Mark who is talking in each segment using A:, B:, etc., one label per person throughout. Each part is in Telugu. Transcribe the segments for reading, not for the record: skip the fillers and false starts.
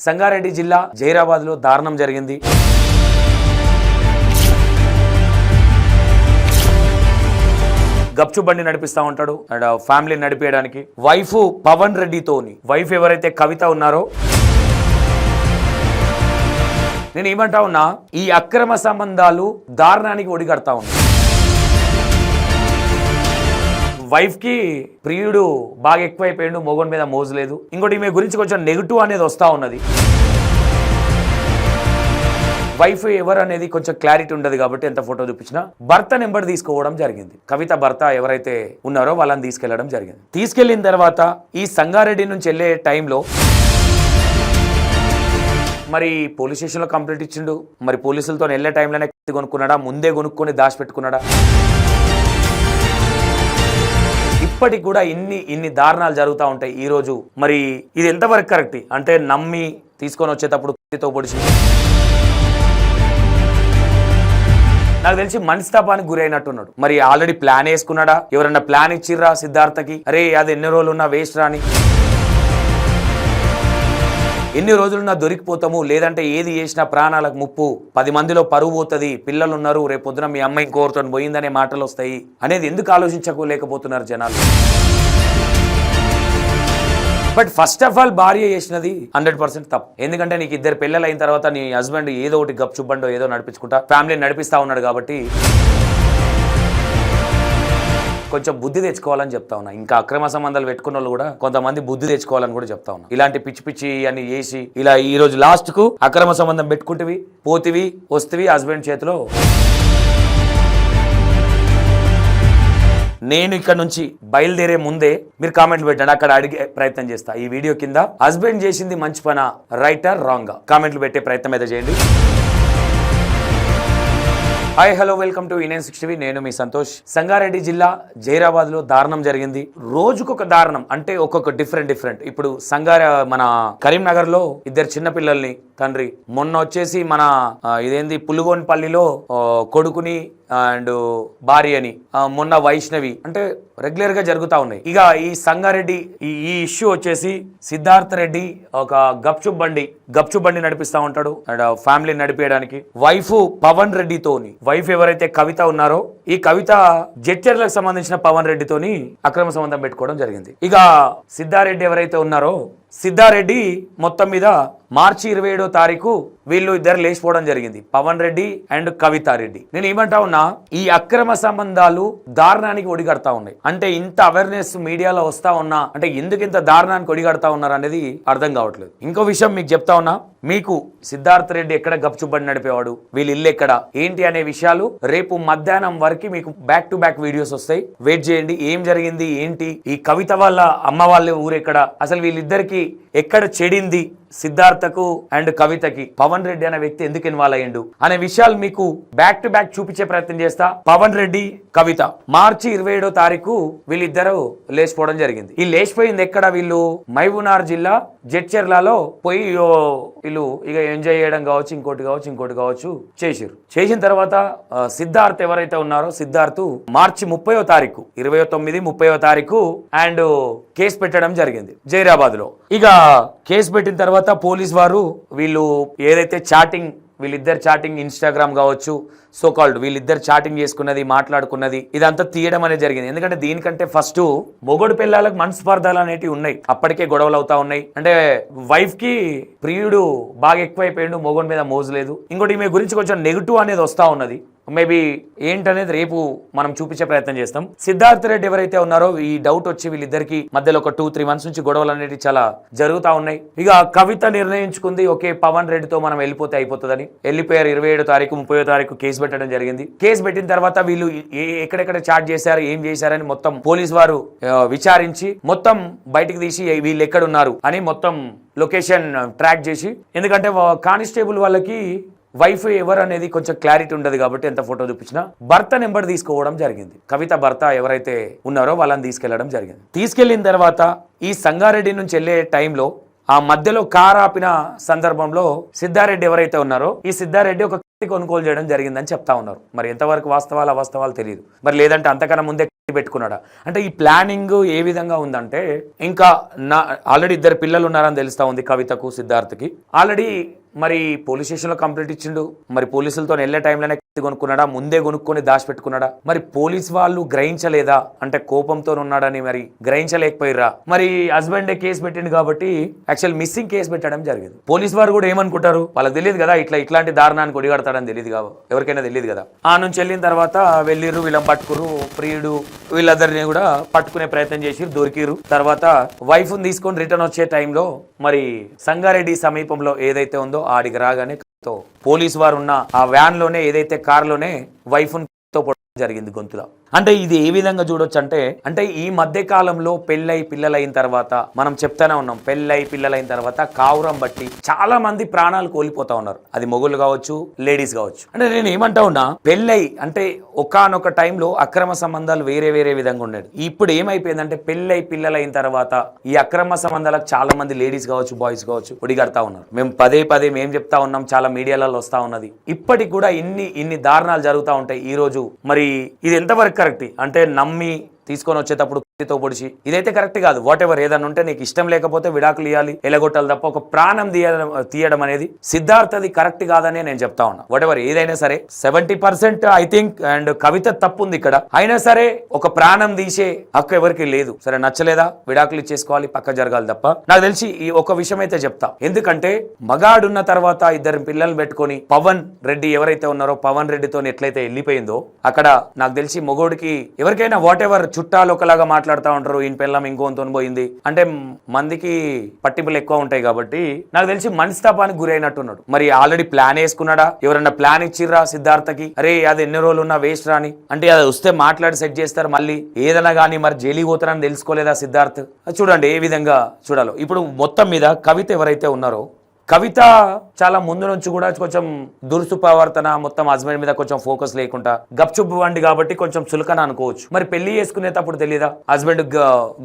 A: సంగారెడ్డి జిల్లా జైరాబాద్లో దారుణం జరిగింది. గప్చు బండి నడిపిస్తా ఉంటాడు అండ్ ఫ్యామిలీ నడిపేయడానికి వైఫ్ పవన్ రెడ్డితోని వైఫ్ ఎవరైతే కవిత ఉన్నారో నేను ఏమంటా ఉన్నా ఈ అక్రమ సంబంధాలు దారుణానికి ఒడిగడతా ఉన్నా. వైఫ్ కి ప్రియుడు బాగా ఎక్కువైపోయాడు, మొగన్ మీద మోజు లేదు. ఇంకోటి ఈమె గురించి కొంచెం నెగిటివ్ అనేది వస్తా ఉన్నది. వైఫ్ ఎవరు అనేది కొంచెం క్లారిటీ ఉండదు కాబట్టి ఎంత ఫోటో చూపించినా భర్త నెంబర్ తీసుకోవడం జరిగింది. కవిత భర్త ఎవరైతే ఉన్నారో వాళ్ళని తీసుకెళ్లడం జరిగింది. తీసుకెళ్లిన తర్వాత ఈ సంగారెడ్డి నుంచి వెళ్లే టైంలో మరి పోలీస్ స్టేషన్లో కంప్లైంట్ ఇచ్చిండు. మరి పోలీసులతో వెళ్లే టైంలోనే కొనుక్కున్నాడా, ముందే కొనుక్కొని దాచిపెట్టుకున్నాడా? ఇప్పటికి కూడా ఇన్ని దారుణాలు జరుగుతూ ఉంటాయి. ఈ రోజు మరి ఇది ఎంతవరకు కరెక్ట్ అంటే నమ్మి తీసుకొని వచ్చేటప్పుడు పొడిచి నాకు తెలిసి మనస్తాపానికి గురైనట్టున్నాడు. మరి ఆల్రెడీ ప్లాన్ వేసుకున్నాడా, ఎవరన్నా ప్లాన్ ఇచ్చిర్రా సిద్ధార్థకి, అరే అది ఎన్ని రోజులు ఉన్నా వేస్ట్ రాని, ఎన్ని రోజులున్నా దొరికిపోతాము, లేదంటే ఏది చేసినా ప్రాణాలకు ముప్పు, 10 మందిలో పరువు పోతుంది, పిల్లలు ఉన్నారు, రేపు పొద్దున మీ అమ్మాయి ఇంకోరితో పోయిందనే మాటలు వస్తాయి అనేది ఎందుకు ఆలోచించలేకపోతున్నారు జనాలు. బట్ ఫస్ట్ ఆఫ్ ఆల్ భార్య చేసినది 100% తప్పు. ఎందుకంటే నీకు 2 పిల్లలు అయిన తర్వాత నీ హస్బెండ్ ఏదో ఒకటి గప్చుబండో ఏదో నడిపించుకుంటా ఫ్యామిలీని నడిపిస్తా ఉన్నాడు కాబట్టి కొంచెం బుద్ధి తెచ్చుకోవాలని చెప్తా ఉన్నా. ఇంకా అక్రమ సంబంధాలు పెట్టుకున్న వాళ్ళు కూడా కొంతమంది బుద్ధి తెచ్చుకోవాలని కూడా చెప్తా ఉన్నా. ఇలాంటి పిచ్చి పిచ్చి అని చేసి ఇలా ఈ రోజు లాస్ట్ కు అక్రమ సంబంధం పెట్టుకుంటేవి పోతివి వస్తువి హస్బెండ్ చేతిలో. నేను ఇక్కడ నుంచి బయలుదేరే ముందే మీరు కామెంట్లు పెట్టండి, అక్కడ అడిగే ప్రయత్నం చేస్తా. ఈ వీడియో కింద హస్బెండ్ చేసింది మంచి పనా, రైటా, రాంగా కామెంట్లు పెట్టే ప్రయత్నం అయితే చేయండి. Hi hello welcome to Indian 60. నేను మీ సంతోష్. సంగారెడ్డి జిల్లా జైరాబాద్ లో దారుణం జరిగింది. రోజుకొక దారుణం, అంటే ఒక్కొక్క డిఫరెంట్. ఇప్పుడు మన కరీంనగర్ లో 2 చిన్న పిల్లల్ని తండ్రి, మొన్న వచ్చేసి మన ఇదేంది పులుగోన్పల్లిలో కొడుకుని అండ్ భార్యని, మొన్న వైష్ణవి, అంటే రెగ్యులర్ గా జరుగుతా ఉన్నాయి. ఇక ఈ సంగారెడ్డి ఈ ఇష్యూ వచ్చేసి సిద్ధార్థ రెడ్డి ఒక గప్చు బండి నడిపిస్తా ఉంటాడు అండ్ ఫ్యామిలీ నడిపేయడానికి వైఫ్ పవన్ రెడ్డితోని వైఫ్ ఎవరైతే కవిత ఉన్నారో ఈ కవిత జడ్చర్లకు సంబంధించిన పవన్ రెడ్డితోని అక్రమ సంబంధం పెట్టుకోవడం జరిగింది. ఇక సిద్ధారెడ్డి ఎవరైతే ఉన్నారో సిద్ధారెడ్డి మొత్తం మీద మార్చి 27వ తారీఖు వీళ్ళు 2 లేచిపోవడం జరిగింది, పవన్ రెడ్డి అండ్ కవితారెడ్డి. నేను ఏమంటా ఉన్నా ఈ అక్రమ సంబంధాలు దారుణానికి ఒడిగడతా ఉన్నాయి. అంటే ఇంత అవేర్నెస్ మీడియాలో వస్తా ఉన్నా అంటే ఎందుకు ఇంత దారుణానికి ఒడిగడతా ఉన్నారు అనేది అర్థం కావట్లేదు. ఇంకో విషయం మీకు చెప్తా ఉన్నా, మీకు సిద్ధార్థ రెడ్డి ఎక్కడ గప్చుబండి నడిపేవాడు, వీళ్ళు ఇల్లు ఎక్కడ ఏంటి అనే విషయాలు రేపు మధ్యాహ్నం వరకు మీకు బ్యాక్ టు బ్యాక్ వీడియోస్ వస్తాయి. వెయిట్ చేయండి. ఏం జరిగింది ఏంటి, ఈ కవిత వాళ్ళ అమ్మ వాళ్ళ ఊరెక్కడ, అసలు వీళ్ళిద్దరికి ఎక్కడ చెడింది, సిద్ధార్థకు అండ్ కవితకి పవన్ రెడ్డి అనే వ్యక్తి ఎందుకు ఇన్వాల్వ్ అయ్యిండు అనే విషయాలు మీకు బ్యాక్ టు బ్యాక్ చూపించే ప్రయత్నం చేస్తా. పవన్ రెడ్డి కవిత మార్చి 27వ తారీఖు వీళ్ళిద్దరు లేచిపోవడం జరిగింది. ఈ లేచిపోయింది ఎక్కడ, వీళ్ళు మహబూబ్నగర్ జిల్లా జడ్చర్లలో పోయి వీళ్ళు ఇక ఎంజాయ్ చేయడం కావచ్చు, ఇంకోటి కావచ్చు చేసిన తర్వాత సిద్ధార్థ్ ఎవరైతే ఉన్నారో సిద్ధార్థ్ మార్చి 30వ తారీఖు 29, 30వ తారీఖు అండ్ కేసు పెట్టడం జరిగింది జైరాబాద్ లో. ఇక కేసు పెట్టిన తర్వాత పోలీస్ వారు వీళ్ళు ఏదైతే వీళ్ళిద్దరు చాటింగ్ ఇన్స్టాగ్రామ్ కావచ్చు, సో కాల్డ్ వీళ్ళిద్దరు చాటింగ్ చేసుకున్నది, మాట్లాడుకున్నది ఇదంతా తీయడం అనేది జరిగింది. ఎందుకంటే దీనికంటే ఫస్ట్ మొగడు పిల్లలకు మనస్పర్ధాలు అనేటివి ఉన్నాయి, అప్పటికే గొడవలు అవుతా ఉన్నాయి. అంటే వైఫ్ కి ప్రియుడు బాగా ఎక్కువైపోయాడు, మొగన్ మీద మోజు లేదు. ఇంకోటి ఈమె గురించి కొంచెం నెగిటివ్ అనేది వస్తా ఉన్నది. మేబీ ఏంటనేది రేపు మనం చూపించే ప్రయత్నం చేస్తాం. సిద్ధార్థ రెడ్డి ఎవరైతే ఉన్నారో ఈ డౌట్ వచ్చి వీళ్ళిద్దరికి మధ్యలో ఒక 2-3 మంత్స్ నుంచి గొడవలు అనేవి చాలా జరుగుతా ఉన్నాయి. ఇక కవిత నిర్ణయించుకుంది, ఓకే పవన్ రెడ్డితో మనం వెళ్ళిపోతే అయిపోతుందని వెళ్ళిపోయారు. 27వ తారీఖు 30వ తారీఖు కేసు పెట్టడం జరిగింది. కేసు పెట్టిన తర్వాత వీళ్ళు ఎక్కడెక్కడ చాట్ చేశారు, ఏం చేశారని మొత్తం పోలీస్ వారు విచారించి మొత్తం బయటకు తీసి వీళ్ళు ఎక్కడున్నారు అని మొత్తం లొకేషన్ ట్రాక్ చేసి, ఎందుకంటే కానిస్టేబుల్ వాళ్ళకి వైఫ్ ఎవరు అనేది కొంచెం క్లారిటీ ఉండదు కాబట్టి ఎంత ఫోటో చూపించినా భర్త నెంబర్ తీసుకోవడం జరిగింది. కవిత భర్త ఎవరైతే ఉన్నారో వాళ్ళని తీసుకెళ్లడం జరిగింది. తీసుకెళ్లిన తర్వాత ఈ సంగారెడ్డి నుంచి వెళ్లే టైంలో ఆ మధ్యలో కార్ ఆపిన సందర్భంలో సిద్ధారెడ్డి ఎవరైతే ఉన్నారో ఈ సిద్ధారెడ్డి ఒక కొనుగోలు చేయడం జరిగిందని చెప్తా ఉన్నారు. మరి ఎంతవరకు వాస్తవాలు అవాస్తవాలు తెలియదు. మరి లేదంటే అంతకన్నా ముందే పెట్టుకున్నాడా అంటే ఈ ప్లానింగ్ ఏ విధంగా ఉందంటే ఇంకా ఆల్రెడీ 2 పిల్లలు ఉన్నారని తెలుస్తా ఉంది కవితకు సిద్ధార్థకి ఆల్రెడీ మరి పోలీస్ స్టేషన్లో కంప్లైంట్ ఇచ్చిండు మరి పోలీసులతో వెళ్ళే టైంలోనే కొనుక్కున్నాడా ముందే కొనుక్కొని దాచిపెట్టుకున్నాడా మరి పోలీస్ వాళ్ళు గ్రహించలేదా అంటే కోపంతో ఉన్నాడని మరి గ్రహించలేకపోయిరా మరి హస్బెండ్ కేసు పెట్టిండు కాబట్టి యాక్చువల్ మిస్సింగ్ కేసు పెట్టడం జరిగింది పోలీస్ వారు కూడా ఏమనుకుంటారు వాళ్ళకి తెలియదు కదా ఇట్లాంటి దారుణానికి ఒడిగడతాడని తెలియదు కదా ఎవరికైనా తెలియదు కదా ఆ నుంచి వెళ్ళిన తర్వాత వెళ్ళిర్రు వీళ్ళని పట్టుకురు ప్రియుడు వీళ్ళందరినీ కూడా పట్టుకునే ప్రయత్నం చేసి దొరికిరు తర్వాత వైఫ్ తీసుకొని రిటర్న్ వచ్చే టైంలో మరి సంగారెడ్డి సమీపంలో ఏదైతే ఉందో ఆడికి రాగానే పోలీసు వారు ఉన్న ఆ వ్యాన్ లోనే ఏదైతే కార్ లోనే వైఫ్ తో జరిగింది గొంతులో అంటే ఇది ఏ విధంగా చూడొచ్చు అంటే ఈ మధ్య కాలంలో పెళ్ళై పిల్లలైన తర్వాత మనం చెప్తానే ఉన్నాం పెళ్ళై పిల్లలైన తర్వాత కావురం బట్టి చాలా మంది ప్రాణాలు కోల్పోతా ఉన్నారు అది మొగుళ్ళు కావచ్చు లేడీస్ కావచ్చు అంటే నేను ఏమంటా ఉన్నా పెళ్ళై అంటే ఒకానొక టైంలో అక్రమ సంబంధాలు వేరే వేరే విధంగా ఉండేది ఇప్పుడు ఏమైపోయిందంటే పెళ్ళై పిల్లలైన తర్వాత ఈ అక్రమ సంబంధాలకు చాలా మంది లేడీస్ కావచ్చు బాయ్స్ కావచ్చు ఒడిగడతా ఉన్నారు మేము పదే మేము చెప్తా ఉన్నాం చాలా మీడియాలలో వస్తా ఉన్నది ఇప్పటికి కూడా ఇన్ని దారుణాలు జరుగుతూ ఉంటాయి ఈ రోజు మరి ఇది ఎంతవరకు కరెక్ట్ అంటే నమ్మి తీసుకొని వచ్చేటప్పుడు తో పొడిచి ఇదైతే కరెక్ట్ కాదు వాట్ ఎవర్ ఏదన్నా ఉంటే నీకు ఇష్టం లేకపోతే విడాకులు ఇవ్వాలి ఎలగొట్టాలి తప్ప ఒక ప్రాణం తీయడం అనేది సిద్ధార్థది కరెక్ట్ కాదని నేను చెప్తా ఉన్నా వాట్ ఎవర్ ఏదైనా సరే 70% ఐ థింక్ అండ్ కవిత తప్పు ఉంది ఇక్కడ అయినా సరే ఒక ప్రాణం తీసే హక్కు ఎవరికి లేదు సరే నచ్చలేదా విడాకులు ఇచ్చేసుకోవాలి పక్క జరగాలి తప్ప నాకు తెలిసి ఈ ఒక విషయం అయితే చెప్తా ఎందుకంటే మగాడున్న తర్వాత 2 పిల్లలు పెట్టుకొని పవన్ రెడ్డి ఎవరైతే ఉన్నారో పవన్ రెడ్డితో ఎట్లయితే వెళ్ళిపోయిందో అక్కడ నాకు తెలిసి మొగోడికి ఎవరికైనా వాట్ ఎవర్ చుట్టాలు ఒకలాగా మాట్లాడుతూ ఉంటారు ఈయన పిల్లం ఇంకోతో పోయింది అంటే మందికి పట్టింపులు ఎక్కువ ఉంటాయి కాబట్టి నాకు తెలిసి మనస్తాపానికి గురైనట్టున్నాడు మరి ఆల్రెడీ ప్లాన్ వేసుకున్నాడా ఎవరన్నా ప్లాన్ ఇచ్చిర్రా సిద్ధార్థకి అరే అది ఎన్ని రోజులు ఉన్నా వేస్ట్ రాని అంటే అది వస్తే మాట్లాడి సెట్ చేస్తారు మళ్ళీ ఏదైనా కానీ మరి జైలుకి పోతారని తెలుసుకోలేదా సిద్ధార్థ్ చూడండి ఏ విధంగా చూడాలో ఇప్పుడు మొత్తం మీద కవిత ఎవరైతే ఉన్నారో కవిత చాలా ముందు నుంచి కూడా కొంచెం దురుసు ప్రవర్తన మొత్తం హస్బెండ్ మీద కొంచెం ఫోకస్ లేకుండా గప్చుప్ బండి కాబట్టి కొంచెం చులకన అనుకోవచ్చు మరి పెళ్లి చేసుకునేటప్పుడు తెలియదా హస్బెండ్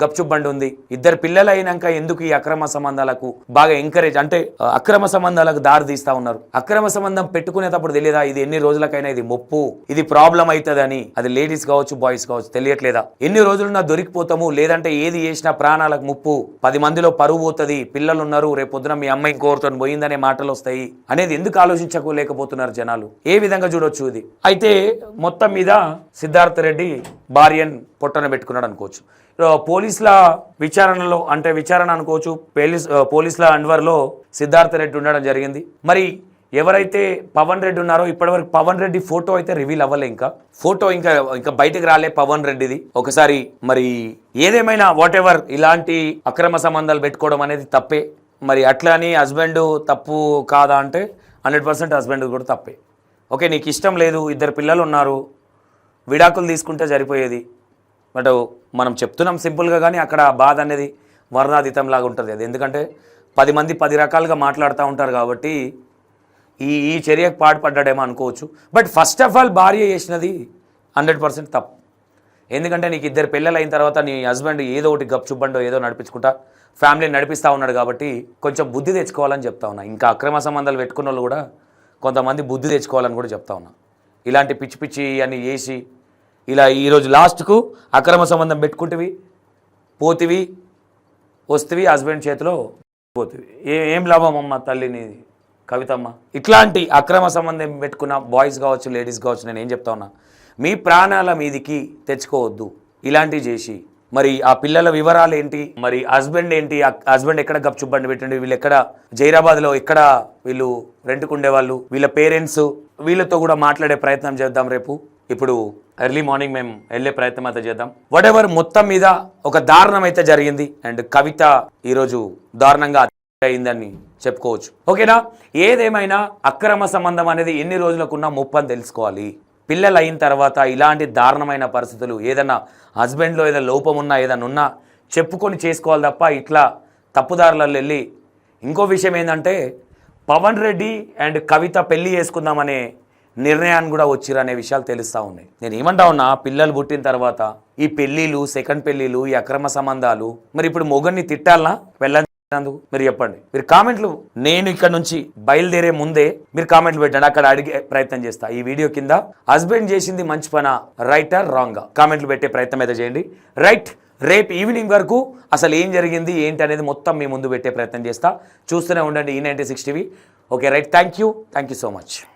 A: గప్చుప్ బండి ఉంది 2 పిల్లలు అయినాక ఎందుకు ఈ అక్రమ సంబంధాలకు బాగా ఎంకరేజ్ అంటే అక్రమ సంబంధాలకు దారి తీస్తా ఉన్నారు అక్రమ సంబంధం పెట్టుకునేటప్పుడు తెలియదా ఇది ఎన్ని రోజులకైనా ఇది ముప్పు ఇది ప్రాబ్లం అవుతుందని అది లేడీస్ కావచ్చు బాయ్స్ కావచ్చు తెలియట్లేదా ఎన్ని రోజులున్నా దొరికిపోతాము లేదంటే ఏది చేసినా ప్రాణాలకు ముప్పు 10 మందిలో పరువు పోతుంది పిల్లలు ఉన్నారు రేపు పొద్దున మీ అమ్మాయి కోరుతుంది పోయిందనే మాటలు వస్తాయి అనేది ఎందుకు ఆలోచించలేకపోతున్నారు జనాలు ఏ విధంగా చూడొచ్చు ఇది అయితే మొత్తం మీద సిద్ధార్థ రెడ్డి భార్యను పొట్టన పెట్టుకున్నాడు అనుకోవచ్చు పోలీసుల విచారణలో అంటే విచారణ అనుకోవచ్చు పోలీసుల అండర్లో సిద్ధార్థ రెడ్డి ఉండడం జరిగింది మరి ఎవరైతే పవన్ రెడ్డి ఉన్నారో ఇప్పటివరకు పవన్ రెడ్డి ఫోటో అయితే రివీల్ అవ్వలే ఫోటో ఇంకా బయటకు రాలే పవన్ రెడ్డిది ఒకసారి మరి ఏదేమైనా వాట్ ఎవర్ ఇలాంటి అక్రమ సంబంధాలు పెట్టుకోవడం అనేది తప్పే మరి అట్లా అని హస్బెండ్ తప్పు కాదా అంటే 100% హస్బెండ్ కూడా తప్పే ఓకే నీకు ఇష్టం లేదు 2 పిల్లలు ఉన్నారు విడాకులు తీసుకుంటే సరిపోయేది బట్ మనం చెప్తున్నాం సింపుల్గా కానీ అక్కడ బాధ అనేది వర్ణాతీతంలాగా ఉంటుంది అది ఎందుకంటే 10 మంది 10 రకాలుగా మాట్లాడుతూ ఉంటారు కాబట్టి ఈ చర్యకు పాటుపడ్డాడేమో అనుకోవచ్చు బట్ ఫస్ట్ ఆఫ్ ఆల్ భార్య చేసినది 100% తప్పు ఎందుకంటే నీకు 2 పిల్లలు అయిన తర్వాత నీ హస్బెండ్ ఏదో ఒకటి గప్చుబ్బండో ఏదో నడిపించుకుంటా ఫ్యామిలీని నడిపిస్తూ ఉన్నాడు కాబట్టి కొంచెం బుద్ధి తెచ్చుకోవాలని చెప్తా ఉన్నా ఇంకా అక్రమ సంబంధాలు పెట్టుకున్న వాళ్ళు కూడా కొంతమంది బుద్ధి తెచ్చుకోవాలని కూడా చెప్తా ఉన్నా ఇలాంటి పిచ్చి అని చేసి ఇలా ఈరోజు లాస్ట్కు అక్రమ సంబంధం పెట్టుకుంటేవి పోతివి వస్తువి హస్బెండ్ చేతిలో పోతివి ఏం లాభం అమ్మ తల్లిని కవితమ్మ ఇట్లాంటి అక్రమ సంబంధం పెట్టుకున్న బాయ్స్ కావచ్చు లేడీస్ కావచ్చు నేను ఏం చెప్తా ఉన్నా మీ ప్రాణాల మీదికి తెచ్చుకోవద్దు ఇలాంటివి చేసి మరి ఆ పిల్లల వివరాలు ఏంటి మరి హస్బెండ్ ఏంటి హస్బెండ్ ఎక్కడ గప్చుప్ బండి పెట్టండి వీళ్ళు ఎక్కడ జైరాబాద్లో ఎక్కడ వీళ్ళు రెంట్కు ఉండేవాళ్ళు వీళ్ళ పేరెంట్స్ వీళ్ళతో కూడా మాట్లాడే ప్రయత్నం చేద్దాం రేపు ఇప్పుడు ఎర్లీ మార్నింగ్ మేము వెళ్ళే ప్రయత్నం అయితే చేద్దాం వాట్ ఎవర్ మొత్తం మీద ఒక దారుణం అయితే జరిగింది అండ్ కవిత ఈరోజు దారుణంగా అయిందని చెప్పుకోవచ్చు ఓకేనా ఏదేమైనా అక్రమ సంబంధం అనేది ఎన్ని రోజులకున్నా ముప్పని తెలుసుకోవాలి పిల్లలు అయిన తర్వాత ఇలాంటి దారుణమైన పరిస్థితులు ఏదన్నా హస్బెండ్లో ఏదైనా లోపం ఉన్నా ఏదైనా ఉన్నా చెప్పుకొని చేసుకోవాలి తప్ప ఇట్లా తప్పుదారులలో వెళ్ళి ఇంకో విషయం ఏంటంటే పవన్ రెడ్డి అండ్ కవిత పెళ్లి చేసుకుందామనే నిర్ణయాన్ని కూడా వచ్చిరనే విషయాలు తెలుస్తూ ఉన్నాయి నేను ఏమంటా ఉన్నా పిల్లలు పుట్టిన తర్వాత ఈ పెళ్ళిళ్ళు సెకండ్ పెళ్ళిళ్ళు ఈ అక్రమ సంబంధాలు మరి ఇప్పుడు మొగన్ని తిట్టాలనా వెళ్ళ అందుకు మీరు చెప్పండి. మీరు కామెంట్లు, నేను ఇక్కడ నుంచి బయలుదేరే ముందే మీరు కామెంట్లు పెట్టండి, అక్కడ అడిగే ప్రయత్నం చేస్తా. ఈ వీడియో కింద హస్బెండ్ చేసింది మంచి పనా, రైటా రాంగా, కామెంట్లు పెట్టే ప్రయత్నం అయితే చేయండి. రైట్, రేపు ఈవినింగ్ వరకు అసలు ఏం జరిగింది ఏంటి అనేది మొత్తం మీ ముందు పెట్టే ప్రయత్నం చేస్తా. చూస్తూనే ఉండండి E96 TV. Okay right, thank you so much.